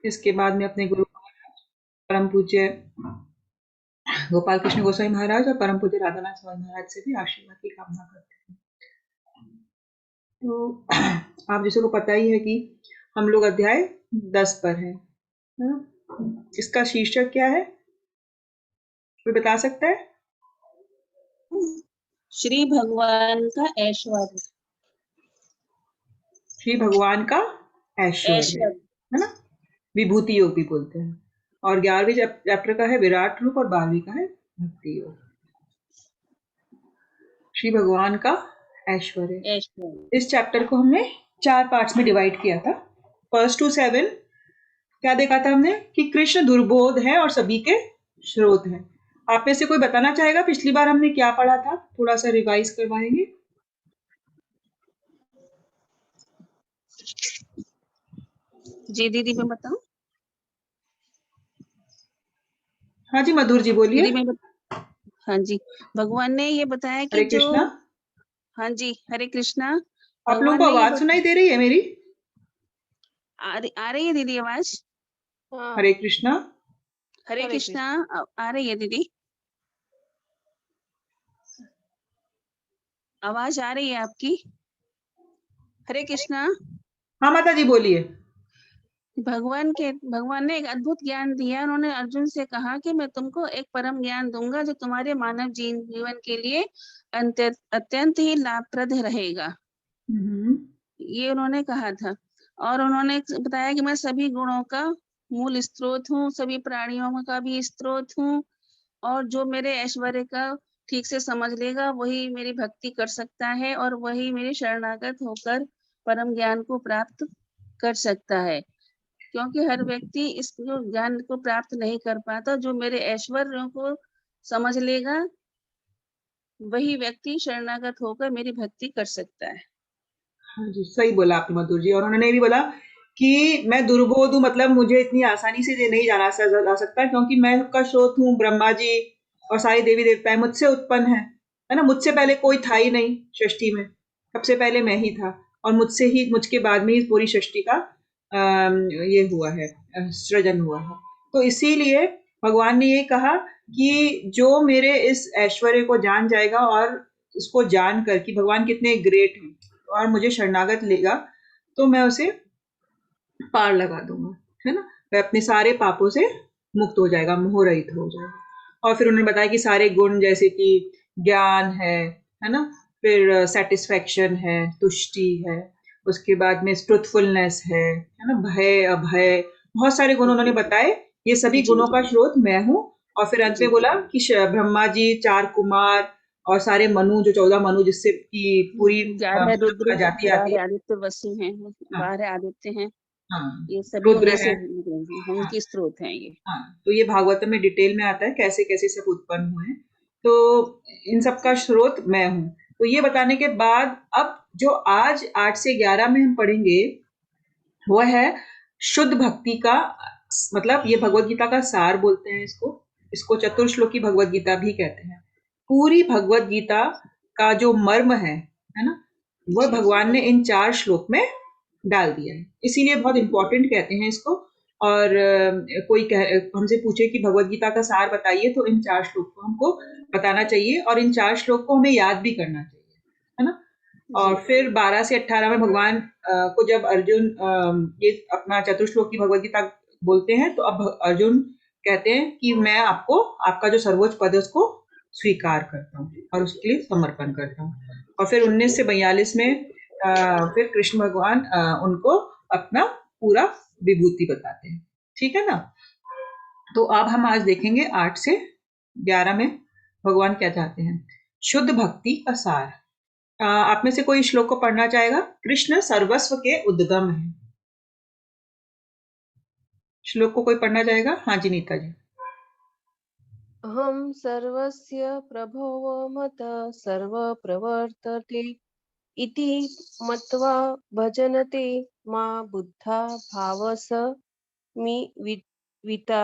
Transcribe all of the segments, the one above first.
इसके बाद में अपने गुरु परम पूज्य गोपाल कृष्ण गोस्वामी महाराज और परम पूज्य राधानाथ स्वामी महाराज से भी आशीर्वाद की कामना करते हैं। तो आप जिसको पता ही है कि हम लोग अध्याय 10 पर हैं, है ना? इसका शीर्षक क्या है, कोई बता सकता है? श्री भगवान का ऐश्वर्य। श्री भगवान का ऐश्वर्य, है ना? विभूति योग भी बोलते हैं। और 11वीं चैप्टर का है विराट रूप और 12वीं का है भक्ति योग। श्री भगवान का ऐश्वर्य। इस चैप्टर को हमने 4 पार्ट्स में डिवाइड किया था। 1 to 7 क्या देखा था हमने कि कृष्ण दुर्बोध है और सभी के स्रोत है। आप में से कोई बताना चाहेगा पिछली बार हमने क्या पढ़ा था? थोड़ा सा रिवाइज करवाएंगे। जी दीदी मैं बताऊं? हाँ जी मधुर जी बोलिए। हाँ जी, भगवान ने ये बताया कि हरे कृष्णा। हाँ जी हरे कृष्णा। आप लोगों को आवाज सुनाई दे रही है मेरी? आ रही है दीदी आवाज? हरे कृष्णा। हरे कृष्णा आ रही है दीदी? आवाज आ रही है आपकी? हरे कृष्णा। हाँ माता जी बोलिए। भगवान ने एक अद्भुत ज्ञान दिया। उन्होंने अर्जुन से कहा कि मैं तुमको एक परम ज्ञान दूंगा जो तुम्हारे मानव जीवन के लिए अत्यंत ही लाभप्रद रहेगा। ये उन्होंने कहा था। और उन्होंने बताया कि मैं सभी गुणों का मूल स्रोत हूँ, सभी प्राणियों का भी स्रोत हूँ, और जो मेरे ऐश्वर्य का ठीक से समझ लेगा वही मेरी भक्ति कर सकता है और वही मेरे शरणागत होकर परम ज्ञान को प्राप्त कर सकता है। क्योंकि हर व्यक्ति इस ज्ञान को प्राप्त नहीं कर पाता। जो मेरे ऐश्वर्यों को समझ लेगा वही व्यक्ति शरणागत होकर मेरी भक्ति कर सकता है। हाँ जी सही बोला आपने मधुर जी। और उन्होंने भी बोला कि मैं दुर्बोध हूँ, मतलब मुझे इतनी आसानी से नहीं जाना जा सकता क्योंकि मैं सबका स्रोत हूँ। ब्रह्मा जी और सारे देवी देवताएं मुझसे उत्पन्न है ना? मुझसे पहले कोई था ही नहीं सृष्टि में, सबसे पहले मैं ही था और मुझके बाद में ही पूरी सृष्टि का ये हुआ है, सृजन हुआ है। तो इसीलिए भगवान ने ये कहा कि जो मेरे इस ऐश्वर्य को जान जाएगा और इसको जान कर कि भगवान कितने ग्रेट हैं और मुझे शरणागत लेगा तो मैं उसे पार लगा दूंगा, है ना? वह अपने सारे पापों से मुक्त हो जाएगा, मोहरहित हो जाएगा। और फिर उन्होंने बताया कि सारे गुण जैसे कि ज्ञान है ना? फिर सेटिस्फेक्शन है, तुष्टि है, उसके बाद में ट्रुथफुलनेस है ना? भय, अभय, बहुत सारे गुण उन्होंने बताए। ये सभी गुणों का स्रोत मैं हूँ। और फिर अंत में बोला कि ब्रह्मा जी, 4 कुमार और सारे मनु, जो 14 मनु जिससे की पूरी रुद्र जाति आती है, आदित्य वसु हैं, 12 आदित्य हैं, हाँ, ये सभी रुद्र उन्हीं से है, उनके स्रोत हैं ये। हाँ, तो ये भागवत में डिटेल में आता है कैसे कैसे सब उत्पन्न हुए हैं। तो इन सब का स्रोत मैं हूँ। तो ये बताने के बाद अब जो आज 8 से 11 में हम पढ़ेंगे वह है शुद्ध भक्ति का, मतलब ये भगवत गीता का सार बोलते हैं इसको चतुर्श्लोकी भगवत गीता भी कहते हैं। पूरी भगवत गीता का जो मर्म है ना, वह भगवान ने इन 4 श्लोक में डाल दिया है। इसीलिए बहुत इंपॉर्टेंट कहते हैं इसको। और कोई हमसे पूछे कि भगवत गीता का सार बताइए तो इन 4 श्लोक को हमको बताना चाहिए और इन 4 श्लोक को हमें याद भी करना चाहिए, है ना? और फिर 12 से 18 में भगवान को जब अर्जुन ये अपना चतुर्श्लोकी भगवत गीता बोलते हैं तो अब अर्जुन कहते हैं कि मैं आपका जो सर्वोच्च पद है उसको स्वीकार करता हूँ और उसके लिए समर्पण करता हूँ। और फिर 19 से 42 में फिर कृष्ण भगवान उनको अपना पूरा विभूति बताते हैं। ठीक है ना? तो अब हम आज देखेंगे 8 से 11 में भगवान क्या चाहते हैं। शुद्ध भक्ति का सार। आप में से कोई श्लोक को पढ़ना चाहेगा? कृष्ण सर्वस्व के उद्गम है। श्लोक को कोई पढ़ना चाहेगा? हाँ जी नीता जी। अहं सर्वस्य प्रभवो मतः सर्व प्रवर्तते इति मत्वा भजनते मा बुद्धा भावस मी विता।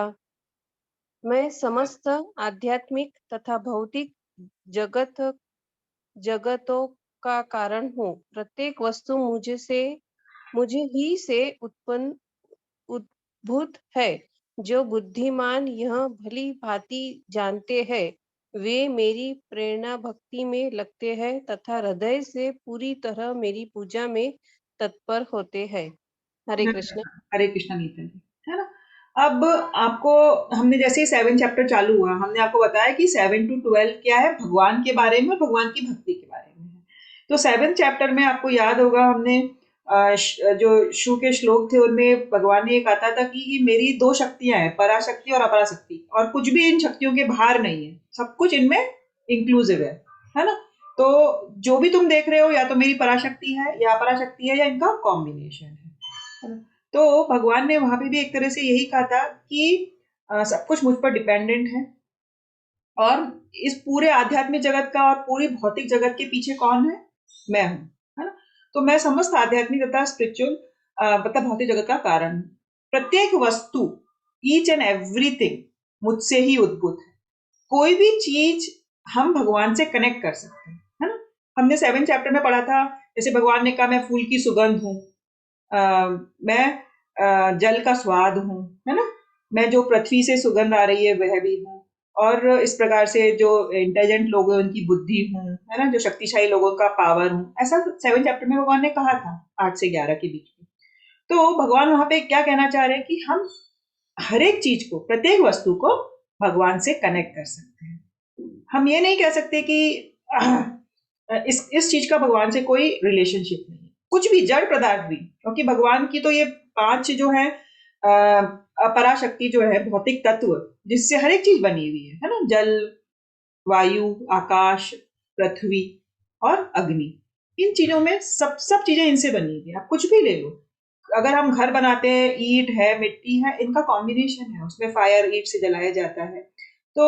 मैं समस्त आध्यात्मिक तथा भौतिक जगतों का कारण हूँ। प्रत्येक वस्तु मुझे ही से भूत है। जो बुद्धिमान यह भली भांति जानते हैं, वे मेरी प्रेरणा भक्ति में लगते हैं तथा हृदय से पूरी तरह मेरी पूजा में तत्पर होते हैं। हरे कृष्ण। हरे कृष्णा नीता जी, है ना। अब आपको हमने जैसे ही 7 चैप्टर चालू हुआ, हमने आपको बताया कि 7 to 12 क्या है, भगवान के बारे में, भगवान की भक्ति के बारे में है। तो 7 चैप्टर में आपको याद होगा, हमने जो शु के श्लोक थे उनमें भगवान ने ये कहा था कि मेरी 2 शक्तियां हैं, पराशक्ति और अपराशक्ति, और कुछ भी इन शक्तियों के बाहर नहीं है, सब कुछ इनमें इंक्लूसिव है ना। तो जो भी तुम देख रहे हो, या तो मेरी पराशक्ति है या अपराशक्ति है, या इनका कॉम्बिनेशन है। तो भगवान ने वहां पे भी एक तरह से यही कहा था कि सब कुछ मुझ पर डिपेंडेंट है, और इस पूरे आध्यात्मिक जगत का और पूरी भौतिक जगत के पीछे कौन है, मैं हूँ, है ना। तो मैं समस्त आध्यात्मिक तथा स्पिरिचुअल मतलब भौतिक जगत का कारण हूँ। प्रत्येक वस्तु, ईच एंड एवरीथिंग मुझसे ही उद्भूत है। कोई भी चीज हम भगवान से कनेक्ट कर सकते हैं, है ना। हमने 7 चैप्टर में पढ़ा था, जैसे भगवान ने कहा मैं फूल की सुगंध हूँ, मैं जल का स्वाद हूँ, है ना। मैं जो पृथ्वी से सुगंध आ रही है वह भी हूँ, और इस प्रकार से जो इंटेलिजेंट लोग हैं उनकी बुद्धि हूँ, है ना, जो शक्तिशाली लोगों का पावर हूँ। ऐसा 7 चैप्टर में भगवान ने कहा था, 8 से 11 के बीच में। तो भगवान वहां पे क्या कहना चाह रहे हैं कि हम हर एक चीज को, प्रत्येक वस्तु को भगवान से कनेक्ट कर सकते हैं। हम ये नहीं कह सकते कि इस चीज का भगवान से कोई रिलेशनशिप नहीं है, कुछ भी जड़ पदार्थ भी, क्योंकि भगवान की तो ये 5 जो है पराशक्ति जो है, भौतिक तत्व जिससे हर एक चीज बनी हुई है ना, जल, वायु, आकाश, पृथ्वी और अग्नि। इन चीजों में सब सब चीजें इनसे बनी हुई है। आप कुछ भी ले लो, अगर हम घर बनाते हैं, ईंट है, मिट्टी है, इनका कॉम्बिनेशन है, उसमें फायर ईंट से जलाया जाता है। तो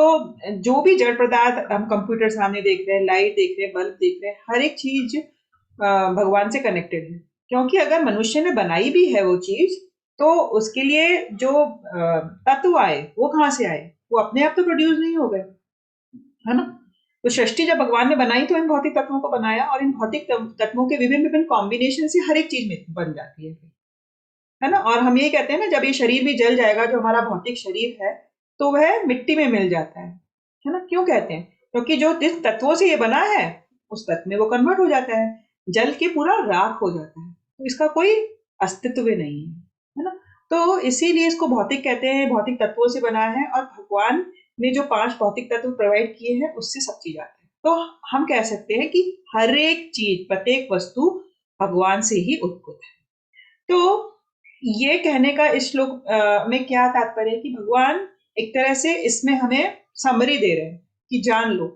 जो भी जड़ पदार्थ हम कंप्यूटर सामने देख रहे हैं, लाइट देख रहे हैं, बल्ब देख रहे हैं, हर एक चीज भगवान से कनेक्टेड है। क्योंकि अगर मनुष्य ने बनाई भी है वो चीज, तो उसके लिए जो तत्व आए वो कहाँ से आए, वो अपने आप तो प्रोड्यूस नहीं हो गए, है ना। तो सृष्टि जब भगवान ने बनाई तो इन भौतिक तत्वों को बनाया, और इन भौतिक तत्वों के विभिन्न विभिन्न कॉम्बिनेशन से हर एक चीज में बन जाती है ना। और हम यही कहते हैं ना, जब ये शरीर भी जल जाएगा, जो हमारा भौतिक शरीर है, तो वह मिट्टी में मिल जाता है ना। क्यों कहते हैं? क्योंकि जो जिस तत्वों से ये बना है, उस तत्व में वो कन्वर्ट हो जाता है, जल के पूरा राख हो जाता है, तो इसका कोई अस्तित्व ही नहीं है ना। तो इसीलिए इसको भौतिक कहते हैं, भौतिक तत्वों से बना है, और भगवान ने जो 5 भौतिक तत्व प्रोवाइड किए हैं, उससे सब चीज आती है। तो हम कह सकते हैं कि हर एक चीज, प्रत्येक वस्तु भगवान से ही उत्पन्न है। तो ये कहने का इस श्लोक में क्या तात्पर्य है कि भगवान एक तरह से इसमें हमें समरी दे रहे हैं कि जान लो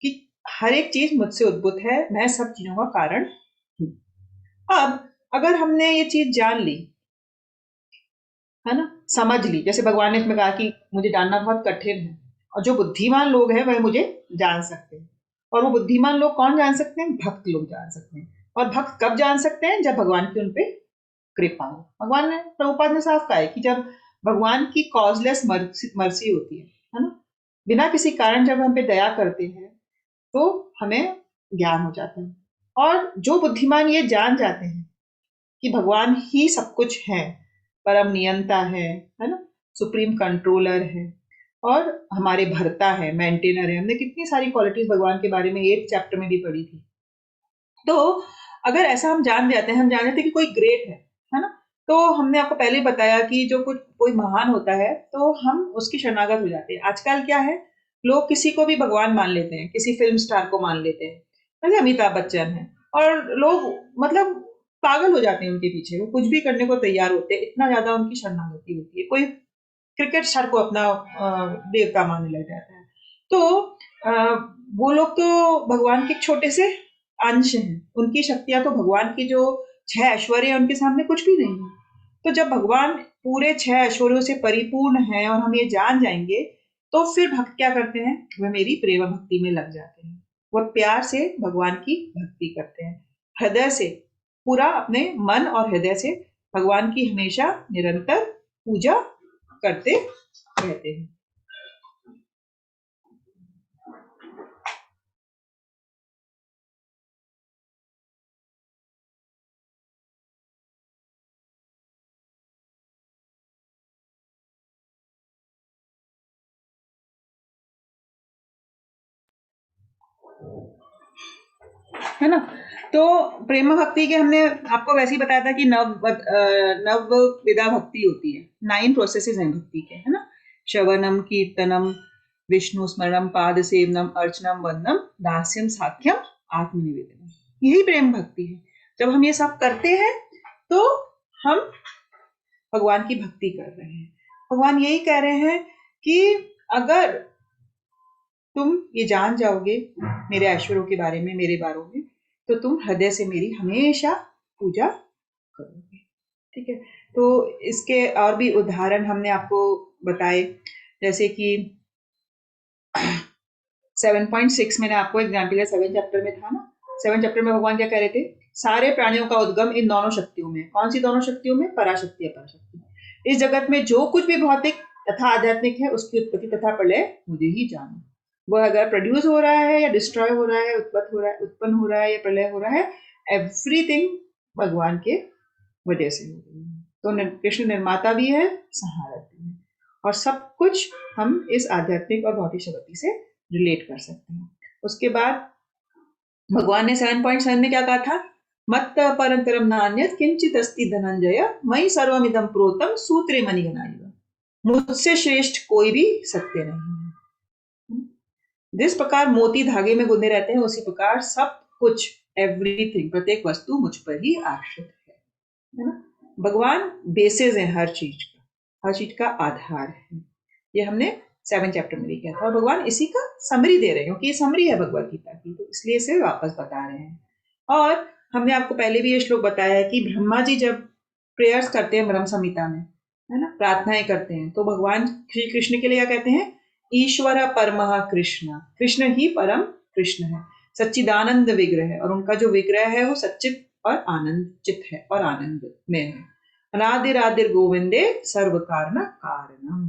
कि हर एक चीज मुझसे उद्भूत है, मैं सब चीजों का कारण हूं। अब अगर हमने ये चीज जान ली, है ना, समझ ली, जैसे भगवान ने इसमें कहा कि मुझे जानना बहुत कठिन है, और जो बुद्धिमान लोग हैं वह मुझे जान सकते हैं। और वो बुद्धिमान लोग कौन जान सकते हैं? भक्त लोग जान सकते हैं। और भक्त कब जान सकते हैं? जब भगवान की उनपे कृपा हो। भगवान ने, प्रभुपाद ने साफ कहा है कि जब भगवान की कॉजलेस मर्सी होती है ना, बिना किसी कारण जब हम पे दया करते हैं, तो हमें ज्ञान हो जाता है। और जो बुद्धिमान ये जान जाते हैं कि भगवान ही सब कुछ है, परम नियंता है ना, सुप्रीम कंट्रोलर है, और हमारे भरता है, मेंटेनर है। हमने कितनी सारी क्वालिटीज भगवान के बारे में 8 चैप्टर में भी पढ़ी थी। तो अगर ऐसा हम जान जाते हैं, हम जान जाते हैं कि कोई ग्रेट है ना, तो हमने आपको पहले ही बताया कि जो कुछ कोई महान होता है, तो हम उसकी शरणागत हो जाते हैं। आजकल क्या है, लोग किसी को भी भगवान मान लेते हैं, किसी फिल्म स्टार को मान लेते हैं, जैसे अमिताभ बच्चन है, और लोग मतलब पागल हो जाते हैं उनके पीछे, वो कुछ भी करने को तैयार होते हैं, इतना ज्यादा उनकी शरणागति होती है। कोई क्रिकेट स्टार को अपना देवता मानने लग जाता है। तो अ, वो लोग तो भगवान के एक छोटे से अंश हैं, उनकी शक्तियां तो भगवान की जो 6 ऐश्वर्य है उनके सामने कुछ भी नहीं है। तो जब भगवान पूरे 6 ऐश्वर्यों से परिपूर्ण है और हम ये जान जाएंगे, तो फिर भक्त क्या करते हैं? वह मेरी प्रेम भक्ति में लग जाते हैं। वह प्यार से भगवान की भक्ति करते हैं, हृदय से, पूरा अपने मन और हृदय से भगवान की हमेशा निरंतर पूजा करते रहते हैं। है ना। तो प्रेम भक्ति के हमने आपको वैसे ही बताया था कि नव विधा भक्ति होती है, 9 प्रोसेसेस हैं भक्ति के, है ना। श्रवणम, कीर्तनम, विष्णु स्मरणम, पाद सेवनम, अर्चनम, वंदनम, दास्यम, साख्यम, आत्मनिवेदनम, यही प्रेम भक्ति है। जब हम ये सब करते हैं तो हम भगवान की भक्ति कर रहे हैं। भगवान यही कह रहे हैं कि अगर तुम ये जान जाओगे मेरे ऐश्वर्यों के बारे में, मेरे बारे में, तो तुम हृदय से मेरी हमेशा पूजा करोगे। ठीक है। तो इसके और भी उदाहरण हमने आपको बताए, जैसे कि 7.6 मैंने आपको एग्जाम्पल दिया, 7 चैप्टर में था ना। 7 चैप्टर में भगवान क्या कह रहे थे? सारे प्राणियों का उद्गम इन दोनों शक्तियों में। कौन सी दोनों शक्तियों में? पराशक्ति, अपराशक्ति। इस जगत में जो कुछ भी भौतिक तथा आध्यात्मिक है उसकी उत्पत्ति तथा प्रलय मुझे ही जानो। वह अगर प्रोड्यूस हो रहा है या डिस्ट्रॉय हो रहा है, उत्पन्न हो रहा है या प्रलय हो रहा है, एवरीथिंग भगवान के वजह से हो रही है। तो कृष्ण निर्माता भी है, संहारक भी है, और सब कुछ हम इस आध्यात्मिक और भौतिक शक्ति से रिलेट कर सकते हैं। उसके बाद भगवान ने 7.7 में क्या कहा था? मत परंतरम नान्यत् किंचित अस्ति धनंजय मयि सर्वमिदं प्रोतम सूत्रे मणिगणाइव। मुझसे श्रेष्ठ कोई भी सत्य नहीं है। जिस प्रकार मोती धागे में गुंदे रहते हैं, उसी प्रकार सब कुछ, एवरीथिंग, प्रत्येक वस्तु मुझ पर ही आश्रित है ना। भगवान बेसिस है हर चीज का आधार है। ये हमने 7 चैप्टर में भी किया था, और भगवान इसी का समरी दे रहे हैं, क्योंकि ये समरी है भगवत गीता की, तो इसलिए इसे वापस बता रहे हैं। और हमने आपको पहले भी ये श्लोक बताया है कि ब्रह्मा जी जब प्रेयर्स करते हैं ब्रह्म संहिता में, है ना, प्रार्थनाएं करते हैं, तो भगवान श्री कृष्ण के लिए क्या कहते हैं? ईश्वर परमः कृष्ण, कृष्ण ही परम कृष्ण है, सच्चिदानंद विग्रह है, और उनका जो विग्रह है वो सच्चित और आनंद चित है और आनंद में है। अनादिरादिर गोविंदे सर्व कारण कारणम।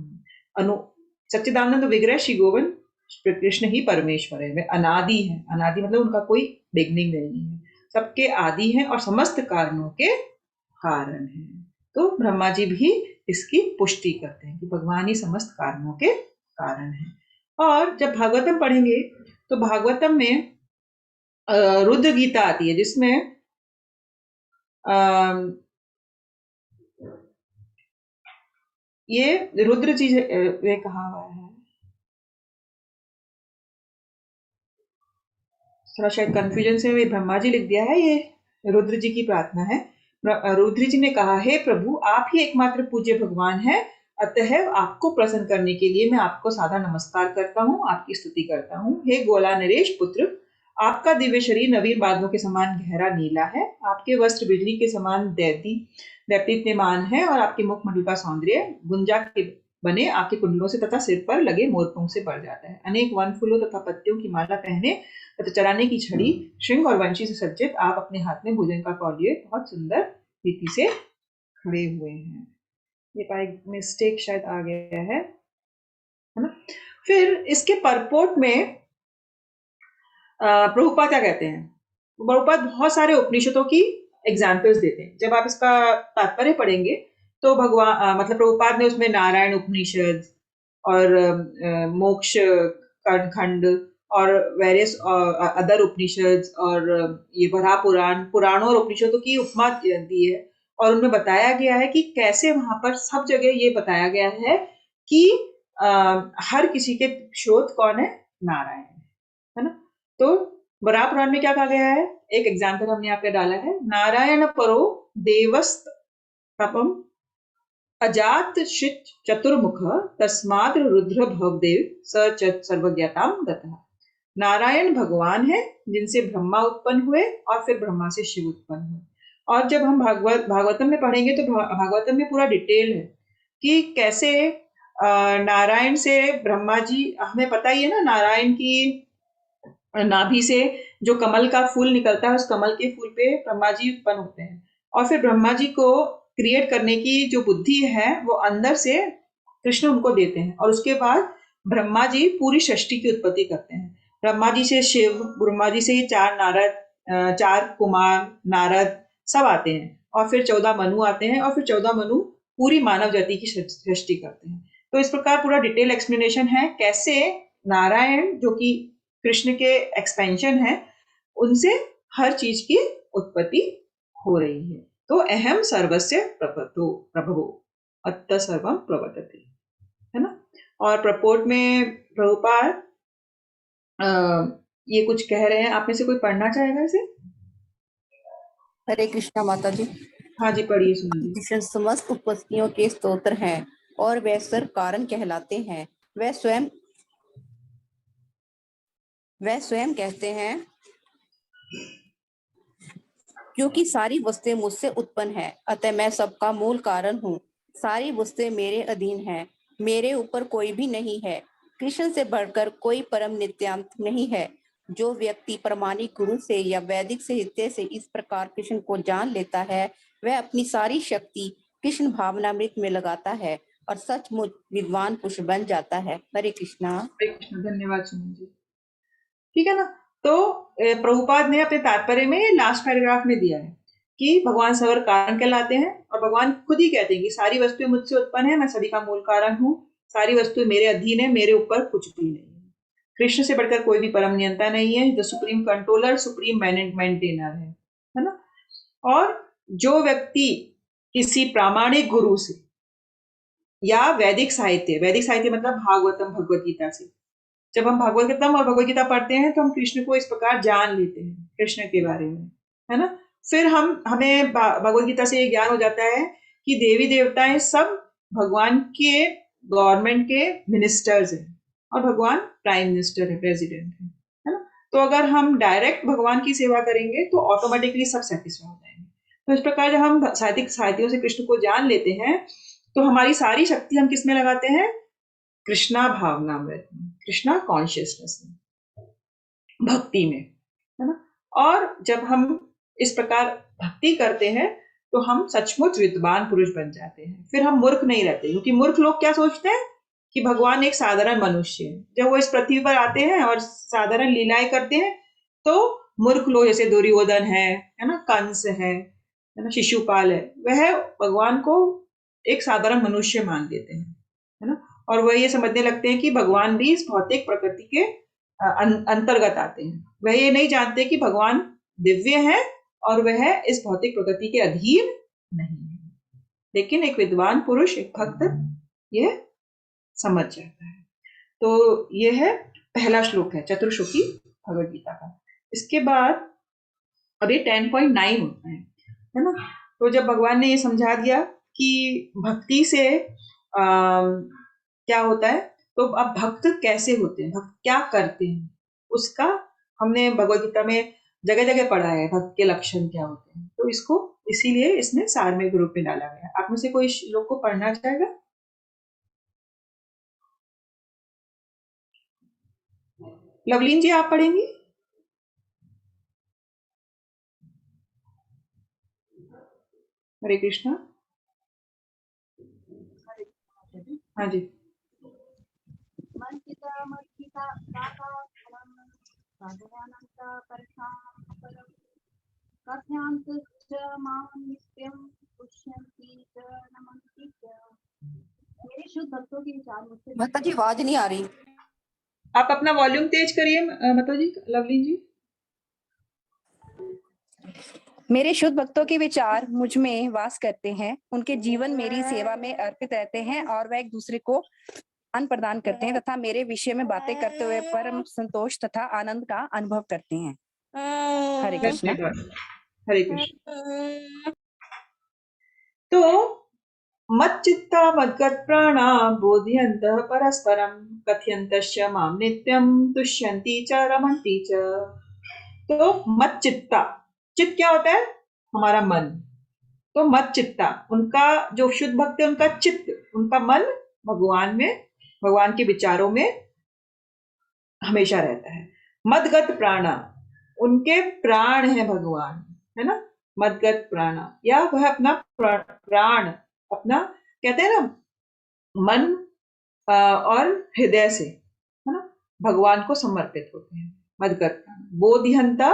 अनु सच्चिदानंद विग्रह श्री गोविंद कृष्ण ही परमेश्वर है, वे अनादि है। अनादि मतलब उनका कोई बिगनिंग नहीं है, सबके आदि हैं और समस्त कारणों के कारण हैं। तो ब्रह्मा जी भी इसकी पुष्टि करते हैं कि भगवान ही समस्त कारणों के कारण है। और जब भागवतम पढ़ेंगे तो भागवतम में रुद्र गीता आती है, जिसमें ये रुद्र जी ने कहा हुआ है, थोड़ा शायद कंफ्यूजन से भी ब्रह्मा जी लिख दिया है, ये रुद्र जी की प्रार्थना है। रुद्र जी ने कहा, हे प्रभु, आप ही एकमात्र पूज्य भगवान हैं, अतः आपको प्रसन्न करने के लिए मैं आपको सादा नमस्कार करता हूँ, आपकी स्तुति करता हूँ। हे गोला नरेश पुत्र, आपका दिव्य शरीर नवीन बादलों के समान गहरा नीला है, आपके वस्त्र बिजली के समान दैदीप्यमान है, और आपके मुखमंडल का सौंदर्य गुंजा के बने आपके कुंडलों से तथा सिर पर लगे मोरपंख से बढ़ जाता है। अनेक वन फूलों तथा पत्तियों की माला पहने तथा चराने की छड़ी, श्रृंग और वंशी से सज्जित आप अपने हाथ में भोजन का कौलिये बहुत सुंदर रीति से खड़े हुए हैं। ये पाई मिस्टेक शायद आ गया है ना। फिर इसके परपोर्ट में प्रभुपाद क्या कहते हैं? प्रभुपाद बहुत सारे उपनिषदों की एग्जाम्पल्स देते हैं। जब आप इसका तात्पर्य पढ़ेंगे तो भगवान मतलब प्रभुपाद ने उसमें नारायण उपनिषद और मोक्ष खंड और वेरियस अदर उपनिषद और ये वराह पुराणों और उपनिषदों की उपमा दी है, और उनमें बताया गया है कि कैसे वहां पर सब जगह ये बताया गया है कि हर किसी के स्रोत कौन है? नारायण है ना। तो वराह पुराण में क्या कहा गया है? एक एग्जाम्पल हमने यहाँ पे डाला है, नारायण परो देवस्त तपम अजात शित चतुर्मुख तस्मात् रुद्र भवदेव स सर्वज्ञताम गतः। नारायण भगवान है जिनसे ब्रह्मा उत्पन्न हुए और फिर ब्रह्मा से शिव उत्पन्न हुए। और जब हम भागवतम में पढ़ेंगे तो भागवतम में पूरा डिटेल है कि कैसे नारायण से ब्रह्मा जी, हमें पता ही है ना, नारायण की नाभि से जो कमल का फूल निकलता है, उस कमल के फूल पे ब्रह्मा जी उत्पन्न होते हैं, और फिर ब्रह्मा जी को क्रिएट करने की जो बुद्धि है वो अंदर से कृष्ण उनको देते हैं, और उसके बाद ब्रह्मा जी पूरी सृष्टि की उत्पत्ति करते हैं। ब्रह्मा जी से शिव, ब्रह्मा जी से ये 4 नारद, 4 कुमार नारद सब आते हैं, और फिर 14 मनु आते हैं, और फिर 14 मनु पूरी मानव जाति की सृष्टि करते हैं। तो इस प्रकार पूरा डिटेल एक्सप्लेनेशन है कैसे नारायण जो कि कृष्ण के एक्सपेंशन है, उनसे हर चीज की उत्पत्ति हो रही है। तो अहम सर्वस्य प्रभवो अत्त सर्वम प्रवर्तते, है ना। और प्रपोर्ट में प्रभुपाद ये कुछ कह रहे हैं, आप में से कोई पढ़ना चाहेगा इसे? हरे कृष्णा माता जी। हाँ जी, पढ़िए सुनील जी। कृष्ण समस्त उपस्थितियों के स्तोत्र हैं और वे सर कारण कहलाते हैं। वह स्वयं कहते हैं, क्योंकि सारी वस्तुएं मुझसे उत्पन्न है, अतः मैं सबका मूल कारण हूँ। सारी वस्तुएं मेरे अधीन हैं, मेरे ऊपर कोई भी नहीं है। कृष्ण से बढ़कर कोई परम नित्यांत नहीं है। जो व्यक्ति प्रामाणिक गुरु से या वैदिक साहित्य से इस प्रकार कृष्ण को जान लेता है, वह अपनी सारी शक्ति कृष्ण भावनामृत में लगाता है और सचमुच विद्वान पुरुष बन जाता है। हरे कृष्णा। हरे कृष्ण, धन्यवाद सुनील जी। ठीक है ना। तो प्रभुपाद ने अपने तात्पर्य में लास्ट पैराग्राफ में दिया है कि भगवान सवर कारण कहलाते हैं, और भगवान खुद ही कहते हैं कि सारी वस्तुएं मुझसे उत्पन्न है, मैं सभी का मूल कारण हूँ, सारी वस्तुएं मेरे अधीन है, मेरे ऊपर कुछ भी नहीं है। कृष्ण से बढ़कर कोई भी परम नियंता नहीं है, the supreme controller, supreme maintainer है ना। और जो व्यक्ति किसी प्रामाणिक गुरु से या वैदिक साहित्य मतलब भागवतम भगवत गीता से, जब हम भागवतम और भगवत गीता पढ़ते हैं तो हम कृष्ण को इस प्रकार जान लेते हैं, कृष्ण के बारे में, है ना। फिर हमें भगवत गीता से ये ज्ञान हो जाता है कि देवी देवताएं सब भगवान के गवर्नमेंट के मिनिस्टर्स हैं, और भगवान प्राइम मिनिस्टर है, प्रेसिडेंट है ना। तो अगर हम डायरेक्ट भगवान की सेवा करेंगे तो ऑटोमेटिकली सब सेटिस्फाई हो जाएंगे। तो इस प्रकार जब हम साहित्यों से कृष्ण को जान लेते हैं तो हमारी सारी शक्ति हम किस में लगाते हैं? कृष्णा भावनामृत में, कृष्णा कॉन्शियसनेस में, भक्ति में, है ना। और जब हम इस प्रकार भक्ति करते हैं तो हम सचमुच विद्वान पुरुष बन जाते हैं। फिर हम मूर्ख नहीं रहते, क्योंकि मूर्ख लोग क्या सोचते हैं कि भगवान एक साधारण मनुष्य है। जब वो इस पृथ्वी पर आते हैं और साधारण लीलाएं करते हैं तो मूर्ख लोग जैसे दुर्योधन है ना, कंस है ना, शिशुपाल है, वह भगवान को एक साधारण मनुष्य मान लेते हैं, है ना। और वह ये समझने लगते हैं कि भगवान भी इस भौतिक प्रकृति के अंतर्गत आते हैं। वह ये नहीं जानते कि भगवान दिव्य है और वह इस भौतिक प्रकृति के अधीन नहीं है। लेकिन एक विद्वान पुरुष, एक भक्त यह समझ जाता है। तो यह है पहला श्लोक है चतुर्श्लोकी भगवद गीता का। इसके बाद अभी 10.9 होता है ना। तो जब भगवान ने ये समझा दिया कि भक्ति से क्या होता है, तो अब भक्त कैसे होते हैं, भक्त क्या करते हैं, उसका हमने भगवद गीता में जगह जगह पढ़ा है, भक्त के लक्षण क्या होते हैं। तो इसको इसीलिए इसमें सारमेय रूप में डाला गया। आप में से कोई श्लोक को पढ़ना चाहेगा? लवलीन जी, आप पढ़ेंगी? हरे कृष्णा। हाँ जी। मेरे शुद्ध भक्तों के विचार मुझसे माता जी आवाज नहीं आ रही। आप अपना वॉल्यूम तेज करिए माता जी, लवलीन जी। मेरे शुद्ध भक्तों के विचार मुझ में वास करते हैं, उनके जीवन मेरी सेवा में अर्पित रहते हैं और वह एक दूसरे को ज्ञान प्रदान करते हैं तथा मेरे विषय में बातें करते हुए परम संतोष तथा आनंद का अनुभव करते हैं। हरे कृष्ण। हरे कृष्ण। तो मच्चित्ता मद्गत प्राणा बोध्यन्तः परस्परं कथयन्तश्च मां नित्यं तुष्यन्ति च रमन्ति च। तो मच्चित्ता, चित्त क्या होता है? हमारा मन। तो मच्चित्ता, उनका जो शुद्ध भक्त है उनका चित्त, उनका मन भगवान में, भगवान के विचारों में हमेशा रहता है। मदगत प्राणा, उनके प्राण है भगवान, है ना। मदगत प्राणा, या वह अपना प्राण, अपना कहते हैं ना, मन और हृदय से, है ना, भगवान को समर्पित होते हैं। मदगत प्राण। बोधिहंता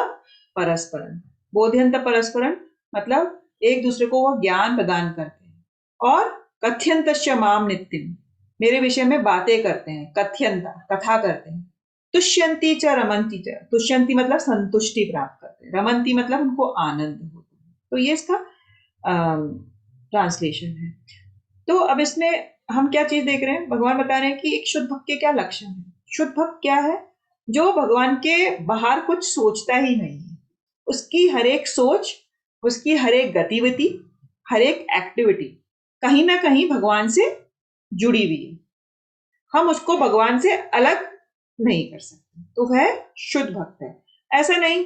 परस्परन, बोधिहंता परस्परन मतलब एक दूसरे को वो ज्ञान प्रदान करते हैं। और कथ्यंतश्च माम नित्यम, मेरे विषय में बातें करते हैं। कथ्यंता, कथा करते हैं। तुष्यंती च रमंती च, तुष्यंती मतलब संतुष्टि प्राप्त करते हैं, रमंती मतलब उनको आनंद होता है। तो ये इसका ट्रांसलेशन है। तो अब इसमें हम क्या चीज देख रहे हैं, भगवान बता रहे हैं कि एक शुद्ध भक्त के क्या लक्षण है। शुद्ध भक्त क्या है? जो भगवान के बाहर कुछ सोचता ही नहीं है, उसकी हर एक सोच, उसकी हर एक गतिविधि, हर एक एक्टिविटी कहीं ना कहीं भगवान से जुड़ी हुई है। हम उसको भगवान से अलग नहीं कर सकते, तो वह शुद्ध भक्त है। ऐसा नहीं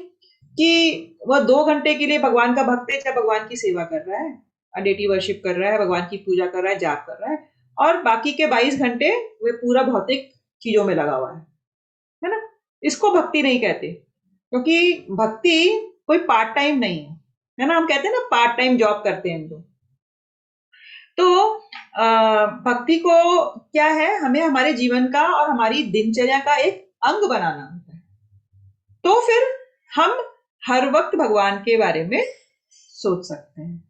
कि वह 2 घंटे के लिए भगवान का भक्त है, चाहे भगवान की सेवा कर रहा है, डेटी वर्शिप कर रहा है, भगवान की पूजा कर रहा है, जाप कर रहा है, और बाकी के 22 घंटे वे पूरा भौतिक चीजों में लगा हुआ है ना। इसको भक्ति नहीं कहते, क्योंकि भक्ति कोई पार्ट टाइम नहीं है ना। हम कहते हैं ना पार्ट टाइम जॉब करते हैं हम लोग। तो भक्ति को क्या है, हमें हमारे जीवन का और हमारी दिनचर्या का एक अंग बनाना होता है। तो फिर हम हर वक्त भगवान के बारे में सोच सकते हैं,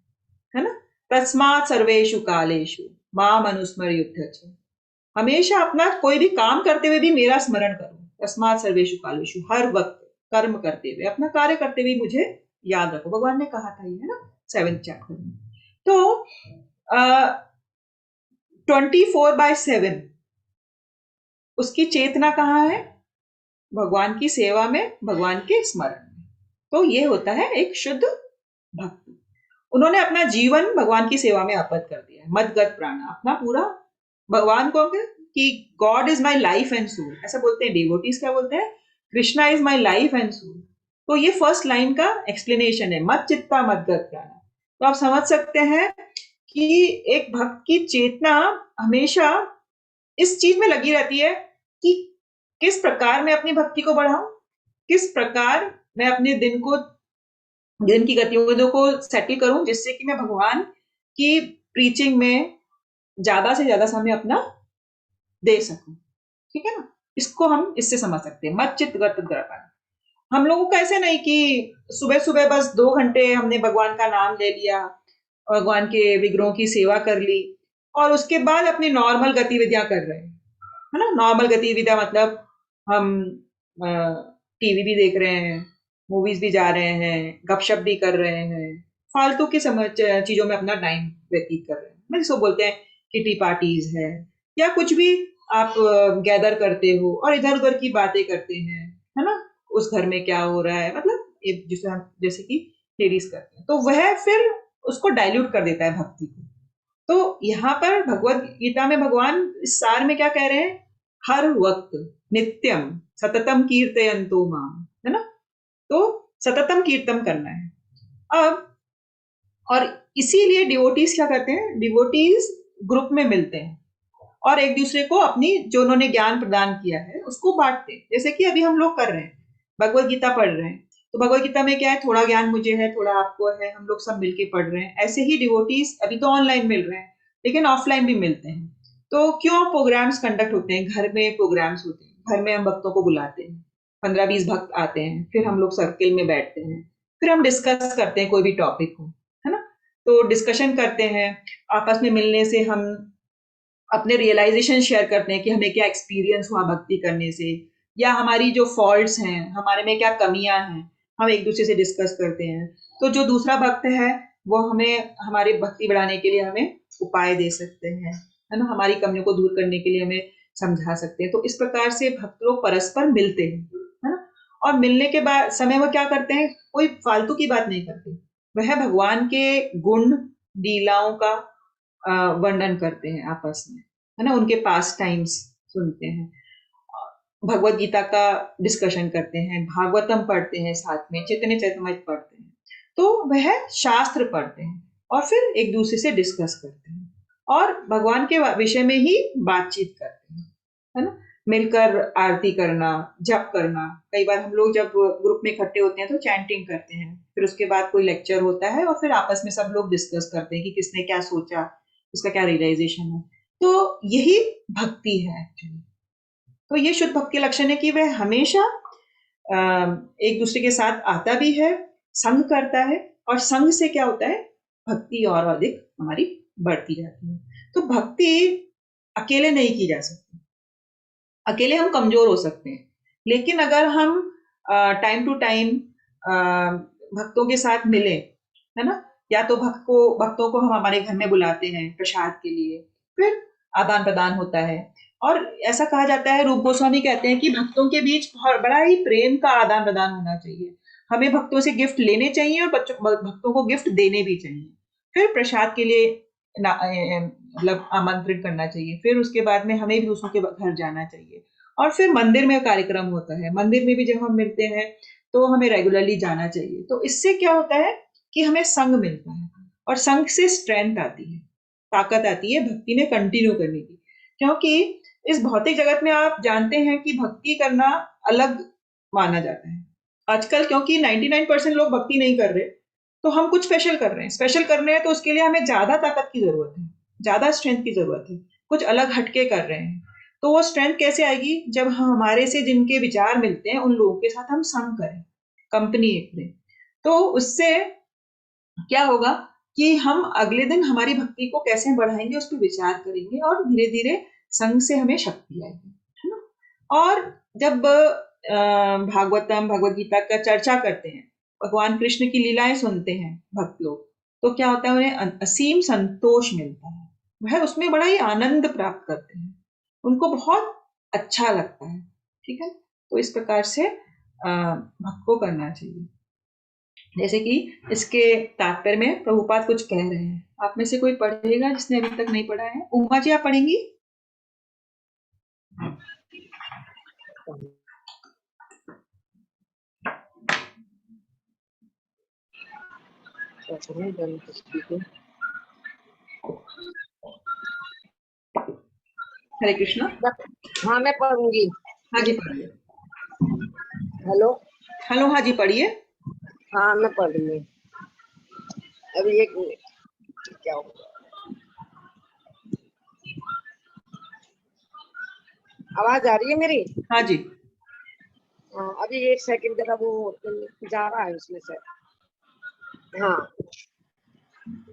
है ना। तस्मात् सर्वेषु कालेषु माम अनुस्मरयुध्य। हमेशा अपना कोई भी काम करते हुए भी मेरा स्मरण करो। तस्मात् सर्वेषु कालेषु, हर वक्त कर्म करते हुए, अपना कार्य करते हुए मुझे याद रखो। भगवान ने कहा था ये, है ना, 7th चैप्टर में। तो 24/7 उसकी चेतना कहाँ है? भगवान की सेवा में, भगवान के स्मरण में। तो ये होता है एक शुद्ध भक्त। उन्होंने अपना जीवन भगवान की सेवा में अर्पित कर दिया है। मदगत प्राण, अपना पूरा भगवान को कि God is my life and soul, ऐसा बोलते हैं डिवोटीज। क्या बोलते हैं? Krishna is my life and soul. तो ये फर्स्ट लाइन का एक्सप्लेनेशन है, मत चित्ता मदगत प्राण। तो आप समझ सकते हैं कि एक भक्त की चेतना हमेशा इस चीज में लगी रहती है कि किस प्रकार मैं अपनी भक्ति को बढ़ाऊं, किस प्रकार मैं अपने दिन की गतिविधियों को सेटल करूं, जिससे कि मैं भगवान की प्रीचिंग में ज्यादा से ज्यादा समय अपना दे सकूं। ठीक है ना। इसको हम इससे समझ सकते हैं, मत चित्त गत ग्रहण। हम लोगों का ऐसे नहीं कि सुबह सुबह बस 2 घंटे हमने भगवान का नाम ले लिया, भगवान के विग्रहों की सेवा कर ली, और उसके बाद अपनी नॉर्मल गतिविधियां कर रहे हैं, है ना। नॉर्मल गतिविधियां मतलब हम टीवी भी देख रहे हैं, मूवीज भी जा रहे हैं, गपशप भी कर रहे हैं, फालतू की चीजों में अपना टाइम व्यतीत कर रहे हैं। मतलब इसको बोलते हैं किटी पार्टीज है, या कुछ भी आप गैदर करते हो और इधर उधर की बातें करते हैं, है ना। उस घर में क्या हो रहा है, मतलब जिसे हम जैसे कि लेडीज करते हैं, तो वह फिर उसको डाइल्यूट कर देता है भक्ति को। तो यहाँ पर भगवत गीता में भगवान इस सार में क्या कह रहे हैं? हर वक्त नित्यम सततम कीर्तयन्तो माम, है ना। तो सततम कीर्तन करना है। अब और इसीलिए डिवोटीज क्या करते हैं? डिवोटीज ग्रुप में मिलते हैं और एक दूसरे को अपनी जो उन्होंने ज्ञान प्रदान किया है उसको बांटते हैं। जैसे कि अभी हम लोग कर रहे हैं, भगवत गीता पढ़ रहे हैं, तो भगवत गीता में क्या है, थोड़ा ज्ञान मुझे है, थोड़ा आपको है, हम लोग सब मिलके पढ़ रहे हैं। ऐसे ही डिवोटीज अभी तो ऑनलाइन मिल रहे हैं, लेकिन ऑफलाइन भी मिलते हैं। तो क्यों प्रोग्राम्स कंडक्ट होते हैं, घर में प्रोग्राम्स होते हैं, घर में हम भक्तों को बुलाते हैं, 15-20 भक्त आते हैं, फिर हम लोग सर्किल में बैठते हैं, फिर हम डिस्कस करते हैं कोई भी टॉपिक को, है ना। तो डिस्कशन करते हैं, आपस में मिलने से हम अपने रियलाइजेशन शेयर करते हैं कि हमें क्या एक्सपीरियंस हुआ भक्ति करने से, या हमारी जो फॉल्ट्स हैं, हमारे में क्या कमियां हैं, हम एक दूसरे से डिस्कस करते हैं। तो जो दूसरा भक्त है वो हमें हमारी भक्ति बढ़ाने के लिए हमें उपाय दे सकते हैं, है ना, हमारी कमियों को दूर करने के लिए हमें समझा सकते हैं। तो इस प्रकार से भक्त लोग परस्पर मिलते हैं, है ना। और मिलने के बाद समय वो क्या करते हैं? कोई फालतू की बात नहीं करते, वह भगवान के गुण लीलाओं का वर्णन करते हैं आपस में, है ना। उनके पास टाइम्स सुनते हैं, भगवत गीता का डिस्कशन करते हैं, भागवतम पढ़ते हैं साथ में, चैतन्य चरितमृत पढ़ते हैं। तो वह शास्त्र पढ़ते हैं और फिर एक दूसरे से डिस्कस करते हैं और भगवान के विषय में ही बातचीत करते हैं, है ना। मिलकर आरती करना, जप करना। कई बार हम लोग जब ग्रुप में इकट्ठे होते हैं तो चैंटिंग करते हैं, फिर उसके बाद कोई लेक्चर होता है और फिर आपस में सब लोग डिस्कस करते हैं कि किसने क्या सोचा, उसका क्या रियलाइजेशन है। तो यही भक्ति है एक्चुअली। तो ये शुद्ध भक्ति लक्षण है कि वह हमेशा एक दूसरे के साथ आता भी है, संग करता है, और संग से क्या होता है? भक्ति और अधिक हमारी बढ़ती जाती है। तो भक्ति अकेले नहीं की जा सकती, अकेले हम कमजोर हो सकते हैं, लेकिन अगर हम टाइम टू टाइम भक्तों के साथ मिले, है ना, या तो भक्तों को हम हमारे घर में बुलाते हैं प्रसाद के लिए, फिर आदान प्रदान होता है। और ऐसा कहा जाता है, रूप गोस्वामी कहते हैं कि भक्तों के बीच बहुत बड़ा ही प्रेम का आदान प्रदान होना चाहिए। हमें भक्तों से गिफ्ट लेने चाहिए और भक्तों को गिफ्ट देने भी चाहिए। फिर प्रसाद के लिए मतलब आमंत्रित करना चाहिए। फिर उसके बाद में हमें भी दूसरों के घर जाना चाहिए। और फिर मंदिर में कार्यक्रम होता है, मंदिर में भी जब हम मिलते हैं तो हमें रेगुलरली जाना चाहिए। तो इससे क्या होता है कि हमें संग मिलता है, और संग से स्ट्रेंथ आती है, ताकत आती है भक्ति में कंटिन्यू करने की। क्योंकि इस भौतिक जगत में आप जानते हैं कि भक्ति करना अलग माना जाता है आजकल, क्योंकि 99% लोग भक्ति नहीं कर रहे, तो हम कुछ स्पेशल कर रहे हैं। स्पेशल कर रहे हैं तो उसके लिए हमें ज्यादा ताकत की जरूरत है, ज्यादा स्ट्रेंथ की जरूरत है, कुछ अलग हटके कर रहे हैं। तो वो स्ट्रेंथ कैसे आएगी? जब हमारे से जिनके विचार मिलते हैं उन लोगों के साथ हम संग करें, कंपनी एक दें। तो उससे क्या होगा कि हम अगले दिन हमारी भक्ति को कैसे बढ़ाएंगे उस पर विचार करेंगे, और धीरे धीरे संग से हमें शक्ति आएगी, है ना। और जब भागवतम भगवत गीता का चर्चा करते हैं, भगवान कृष्ण की लीलाएं सुनते हैं भक्त लोग, तो क्या होता है, उन्हें असीम संतोष मिलता है, वह उसमें बड़ा ही आनंद प्राप्त करते हैं, उनको बहुत अच्छा लगता है। ठीक है, तो इस प्रकार से भक्त को करना चाहिए। जैसे कि इसके तात्पर्य में प्रभुपाद कुछ कह रहे हैं, आप में से कोई पढ़ेगा जिसने अभी तक नहीं पढ़ा है? उमा जी आप पढ़ेंगी? हरे कृष्णा। हाँ मैं पढ़ूंगी। हाँ जी पढ़िए। हेलो। हेलो, हाँ जी पढ़िए। हाँ मैं पढ़ रही हूँ। अभी एक मिनट, क्या होगा, आवाज आ रही है मेरी? हाँ जी। हाँ अभी एक सेकंड जरा वो जा रहा है उसमें से। हाँ,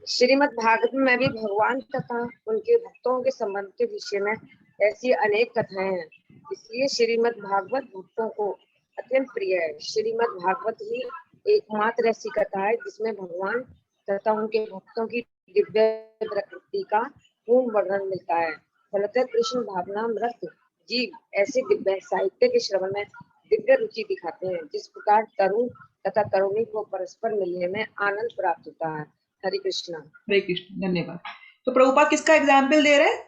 श्रीमद् भागवत में भी भगवान तथा उनके भक्तों के संबंध के विषय में ऐसी अनेक कथाएं हैं, इसलिए श्रीमद् भागवत भक्तों को अत्यंत प्रिय है। श्रीमद् भागवत ही एकमात्र ऐसी कथा है जिसमें भगवान तथा उनके भक्तों की दिव्य प्रकृति का पूर्ण वर्णन मिलता है। फलतः कृष्ण भावनामृत जीव ऐसे दिव्य साहित्य के श्रवण में दिव्य रुचि दिखाते हैं, जिस प्रकार तरुण तथा तरुणी को परस्पर मिलने में आनंद प्राप्त होता है। हरे कृष्णा। हरे कृष्ण, धन्यवाद। तो प्रभुपाद किसका एग्जाम्पल दे रहे हैं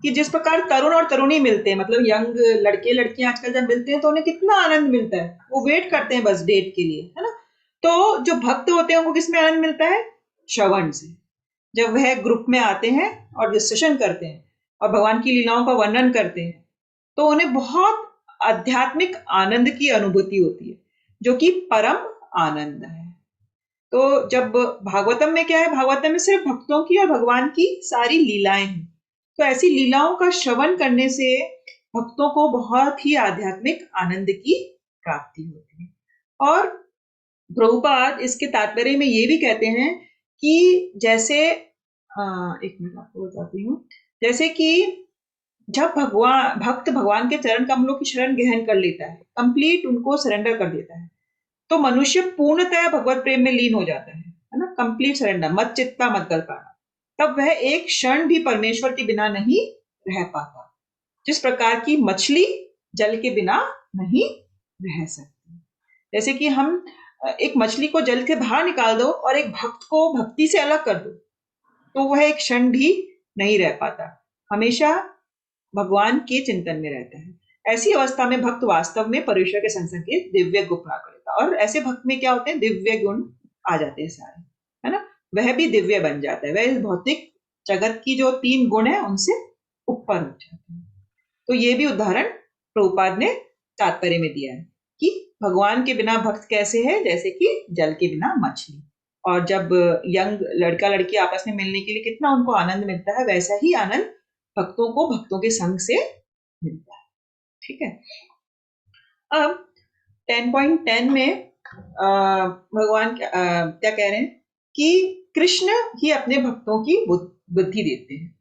कि जिस प्रकार तरुण और तरुणी मिलते हैं, मतलब यंग लड़के लड़कियां आजकल जब मिलते हैं तो उन्हें कितना आनंद मिलता है, वो वेट करते हैं बस डेट के लिए, है ना। तो जो भक्त होते हैं उनको किसमें आनंद मिलता है? श्रवण से। जब वह ग्रुप में आते हैं और डिस्कशन करते हैं और भगवान की लीलाओं का वर्णन करते हैं, तो उन्हें बहुत आध्यात्मिक आनंद की अनुभूति होती है, जो कि परम आनंद है। तो जब भागवतम में क्या है, भागवतम में सिर्फ भक्तों की और भगवान की सारी लीलाएं हैं। तो ऐसी लीलाओं का श्रवण करने से भक्तों को बहुत ही आध्यात्मिक आनंद की प्राप्ति होती है। और प्रभुपाद इसके तात्पर्य में ये भी कहते हैं कि जैसे एक मिनट आपको बताती हूँ, जैसे कि जब भक्त भगवान के चरण कमलों की शरण ग्रहण कर लेता है, कंप्लीट उनको सरेंडर कर देता है, तो मनुष्य पूर्णतः भगवत प्रेम में लीन हो जाता है ना। कंप्लीट सरेंडर, मत चित्ता मत कल्पना। तब वह एक क्षण भी परमेश्वर के बिना नहीं रह पाता, जिस प्रकार की मछली जल के बिना नहीं रह सकती। जैसे कि हम एक मछली को जल के बाहर निकाल दो और एक भक्त को भक्ति से अलग कर दो, तो वह एक क्षण भी नहीं रह पाता, हमेशा भगवान के चिंतन में रहता है। ऐसी अवस्था में भक्त वास्तव में परमेश्वर के संसर्ग के दिव्य गुण प्राप्त करता है। और ऐसे भक्त में क्या होते हैं? दिव्य गुण आ जाते हैं सारे, है ना। वह भी दिव्य बन जाता है, वह इस भौतिक जगत की जो 3 गुण है उनसे ऊपर हो जाता है। तो ये भी उदाहरण प्रभुपाद ने तात्पर्य में दिया है कि भगवान के बिना भक्त कैसे है, जैसे कि जल के बिना मछली। और जब यंग लड़का लड़की आपस में मिलने के लिए कितना उनको आनंद मिलता है, वैसा ही आनंद भक्तों को भक्तों के संग से मिलता है। ठीक है। अब 10.10 में भगवान क्या कह रहे हैं कि कृष्ण ही अपने भक्तों की बुद्धि देते हैं।